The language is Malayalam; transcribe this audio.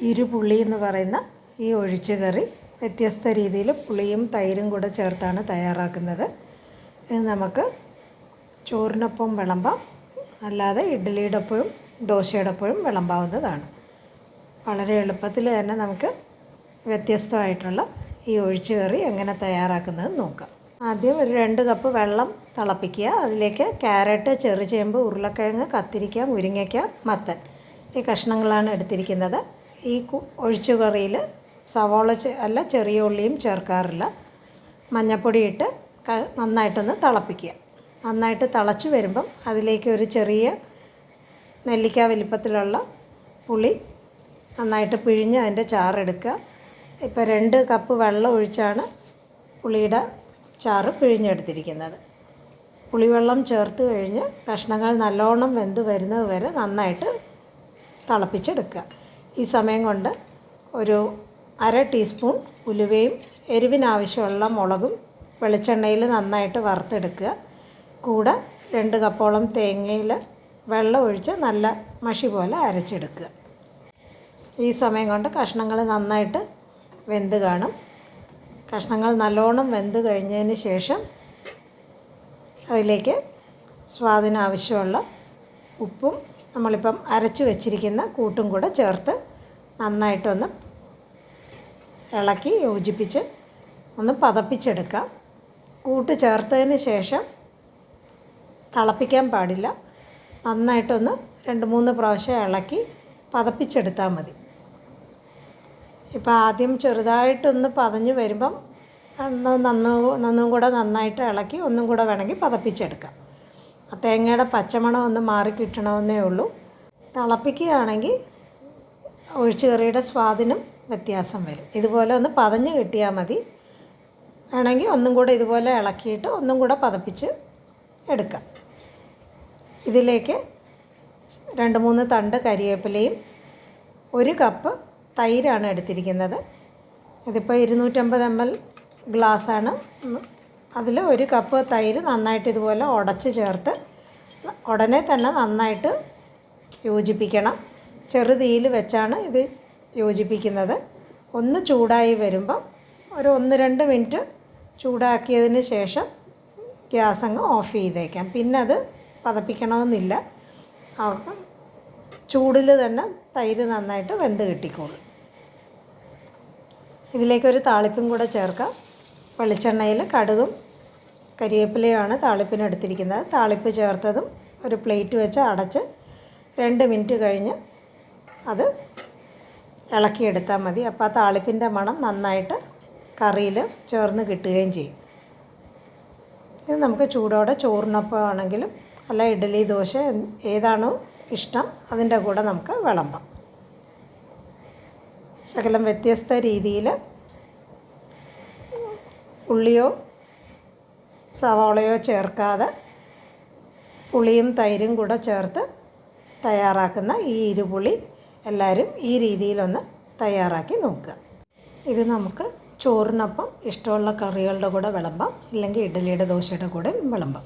ഇരുപുളി എന്ന് പറയുന്ന ഈ ഒഴിച്ചുകറി വ്യത്യസ്ത രീതിയിൽ പുളിയും തൈരും കൂടെ ചേർത്താണ് തയ്യാറാക്കുന്നത്. ഇത് നമുക്ക് ചോറിനൊപ്പം വിളമ്പാം, അല്ലാതെ ഇഡ്ഡലിയുടെ ഒപ്പവും ദോശയുടെ ഒപ്പവും വിളമ്പാവുന്നതാണ്. വളരെ എളുപ്പത്തിൽ തന്നെ നമുക്ക് വ്യത്യസ്തമായിട്ടുള്ള ഈ ഒഴിച്ചുകറി എങ്ങനെ തയ്യാറാക്കുന്നത് നോക്കാം. ആദ്യം ഒരു 2 കപ്പ് വെള്ളം തിളപ്പിക്കുക. അതിലേക്ക് ക്യാരറ്റ്, ചെറുചേമ്പ്, ഉരുളക്കിഴങ്ങ്, കത്തിരിക്ക, മുരിങ്ങയ്ക്ക, മത്തൻ ഈ കഷ്ണങ്ങളാണ് എടുത്തിരിക്കുന്നത്. ഈ ഒഴിച്ചുകറിയിൽ സവാള അല്ല ചെറിയ ഉള്ളിയും ചേർക്കാറില്ല. മഞ്ഞൾപ്പൊടി ഇട്ട് നന്നായിട്ടൊന്ന് തിളപ്പിക്കുക. നന്നായിട്ട് തിളച്ച് വരുമ്പം അതിലേക്ക് ഒരു ചെറിയ നെല്ലിക്ക വലിപ്പത്തിലുള്ള പുളി നന്നായിട്ട് പിഴിഞ്ഞ് അതിൻ്റെ ചാറെടുക്കുക. ഇപ്പോൾ 2 കപ്പ് വെള്ളം ഒഴിച്ചാണ് പുളിയുടെ ചാറ് പിഴിഞ്ഞെടുത്തിരിക്കുന്നത്. പുളിവെള്ളം ചേർത്ത് കഴിഞ്ഞ് കഷ്ണങ്ങൾ നല്ലോണം വെന്ത് വരുന്നത് വരെ നന്നായിട്ട് തിളപ്പിച്ചെടുക്കുക. ഈ സമയം കൊണ്ട് ഒരു 1/2 ടീസ്പൂൺ ഉലുവയും എരിവിനാവശ്യമുള്ള മുളകും വെളിച്ചെണ്ണയിൽ നന്നായിട്ട് വറുത്തെടുക്കുക. കൂടെ 2 കപ്പോളം തേങ്ങയിൽ വെള്ളം ഒഴിച്ച് നല്ല മഷി പോലെ അരച്ചെടുക്കുക. ഈ സമയം കൊണ്ട് കഷ്ണങ്ങൾ നന്നായിട്ട് വെന്ത് കാണും. കഷ്ണങ്ങൾ നല്ലോണം വെന്ത് കഴിഞ്ഞതിന് ശേഷം അതിലേക്ക് സ്വാദിനാവശ്യമുള്ള ഉപ്പും നമ്മളിപ്പം അരച്ച് വെച്ചിരിക്കുന്ന കൂട്ടും കൂടെ ചേർത്ത് നന്നായിട്ടൊന്ന് ഇളക്കി യോജിപ്പിച്ച് ഒന്ന് പതപ്പിച്ചെടുക്കാം. കൂട്ട് ചേർത്തതിന് ശേഷം തിളപ്പിക്കാൻ പാടില്ല. നന്നായിട്ടൊന്ന് 2-3 പ്രാവശ്യം ഇളക്കി പതപ്പിച്ചെടുത്താൽ മതി. ഇപ്പോൾ ആദ്യം ചെറുതായിട്ടൊന്ന് പതഞ്ഞ് വരുമ്പം ഒന്നും കൂടെ നന്നായിട്ട് ഇളക്കി ഒന്നും കൂടെ വേണമെങ്കിൽ പതപ്പിച്ചെടുക്കാം. ആ തേങ്ങയുടെ പച്ചമണം ഒന്ന് മാറി കിട്ടണമെന്നേ ഉള്ളൂ. തിളപ്പിക്കുകയാണെങ്കിൽ ഒഴിച്ചുകറിയുടെ സ്വാദിനും വ്യത്യാസം വരും. ഇതുപോലെ ഒന്ന് പതഞ്ഞ് കിട്ടിയാൽ മതി. വേണമെങ്കിൽ ഒന്നും കൂടെ ഇതുപോലെ ഇളക്കിയിട്ട് ഒന്നും കൂടെ പതപ്പിച്ച് എടുക്കാം. ഇതിലേക്ക് 2-3 തണ്ട് കരിവേപ്പിലയും 1 കപ്പ് തൈരാണ് എടുത്തിരിക്കുന്നത്. ഇതിപ്പോൾ 250 ml ഗ്ലാസ്സാണ്. അതിൽ 1 കപ്പ് തൈര് നന്നായിട്ട് ഇതുപോലെ ഉടച്ച് ചേർത്ത് ഉടനെ തന്നെ നന്നായിട്ട് യോജിപ്പിക്കണം. ചെറുതീയിൽ വെച്ചാണ് ഇത് യോജിപ്പിക്കുന്നത്. ഒന്ന് ചൂടായി വരുമ്പം ഒരു 1-2 മിനിറ്റ് ചൂടാക്കിയതിന് ശേഷം ഗ്യാസ് അങ്ങ് ഓഫ് ചെയ്തേക്കാം. പിന്നെ അത് പതപ്പിക്കണമെന്നില്ല. ചൂടിൽ തന്നെ തൈര് നന്നായിട്ട് വെന്ത് കിട്ടിക്കോളും. ഇതിലേക്കൊരു താളിപ്പും കൂടെ ചേർക്കാം. വെളിച്ചെണ്ണയിൽ കടുകും കരിവേപ്പിലയുമാണ് താളിപ്പിനെടുത്തിരിക്കുന്നത്. താളിപ്പ് ചേർത്തതും ഒരു പ്ലേറ്റ് വെച്ച് അടച്ച് 2 മിനിറ്റ് കഴിഞ്ഞ് അത് ഇളക്കിയെടുത്താൽ മതി. അപ്പോൾ ആ താളിപ്പിൻ്റെ മണം നന്നായിട്ട് കറിയിൽ ചേർന്ന് കിട്ടുകയും ചെയ്യും. ഇത് നമുക്ക് ചൂടോടെ ചോറിനൊപ്പം ആണെങ്കിലും അല്ല ഇഡ്ഡലി, ദോശ ഏതാണോ ഇഷ്ടം അതിൻ്റെ കൂടെ നമുക്ക് വിളമ്പാം. ശകലം വ്യത്യസ്ത രീതിയിൽ ഉള്ളിയോ സവാളയോ ചേർക്കാതെ പുളിയും തൈരും കൂടെ ചേർത്ത് തയ്യാറാക്കുന്ന ഈ ഇരുപുളി എല്ലാവരും ഈ രീതിയിലൊന്ന് തയ്യാറാക്കി നോക്കുക. ഇത് നമുക്ക് ചോറിനൊപ്പം ഇഷ്ടമുള്ള കറികളുടെ കൂടെ വിളമ്പാം, ഇല്ലെങ്കിൽ ഇഡ്ഡലിയുടെ ദോശയുടെ കൂടെ വിളമ്പാം.